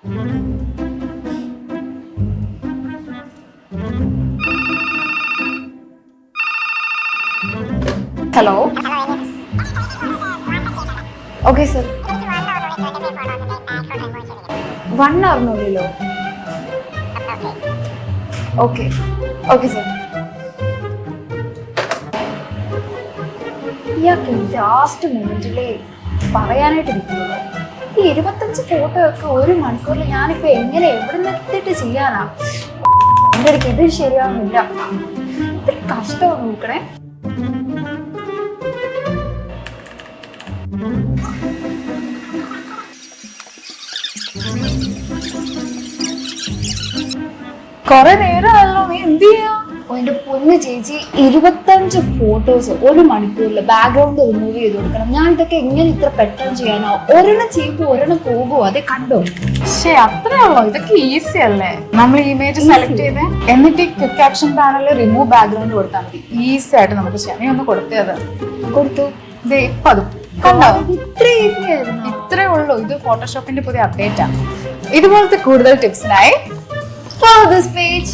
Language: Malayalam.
ഹലോ. Okay sir. 1 hourനുള്ളിലോ? Okay okay sir. ഇയാൾക്ക് ലാസ്റ്റ് മൊമെന്റിലേ പറയാനായിട്ട് ഇരിക്കുള്ളൂ. ഈ 25 ഫോട്ടോ ഒക്കെ 1 മണിക്കൂറിൽ ഞാനിപ്പോ എങ്ങനെ എവിടെ നിർത്തിയിട്ട് ചെയ്യാനാ? എൻ്റെ അടുത്ത് ഇത് ശരിയാവുന്നില്ല. ഇത്തിരി കഷ്ടമാണ് നോക്കണേ. കൊറേ നേരമല്ലോ, നീ എന്ത് ചെയ്യാ? എന്റെ പൊന്ന് ചേച്ചി, 25 ഫോട്ടോസ് 1 മണിക്കൂറിൽ ബാക്ക്ഗ്രൗണ്ട് റിമൂവ് ചെയ്ത് കൊടുക്കണം. ഞാൻ ഇതൊക്കെ എങ്ങനെ ഇത്ര പെട്ടെന്ന് ചെയ്യാനോ? ഒരെണ്ണം ചെയ്യുമ്പോ ഒരെണ്ണം പോകുമോ? അതെ കണ്ടോ? പക്ഷേ അത്രേ ഉള്ളൂ. ഇതൊക്കെ ഈസി അല്ലേ? നമ്മൾ ഇമേജ് സെലക്ട് ചെയ്ത് എന്നിട്ട് ഈ ക്വിക്ക് ആക്ഷൻ പാനലിൽ റിമൂവ് ബാക്ക്ഗ്രൗണ്ട് കൊടുത്താൽ മതി. ഈസി ആയിട്ട് നമുക്ക് ചെയ്യാം. നീ ഒന്ന് കൊടുത്തത് കൊടുത്തു. ഇപ്പൊ അതും കണ്ടോ? ഇത്ര ഈസി ആയിരുന്നു. ഇത്രേ ഉള്ളൂ. ഇത് ഫോട്ടോഷോപ്പിന്റെ പുതിയ അപ്ഡേറ്റ് ആണ്. ഇതുപോലത്തെ കൂടുതൽ ടിപ്സിനായി follow this page.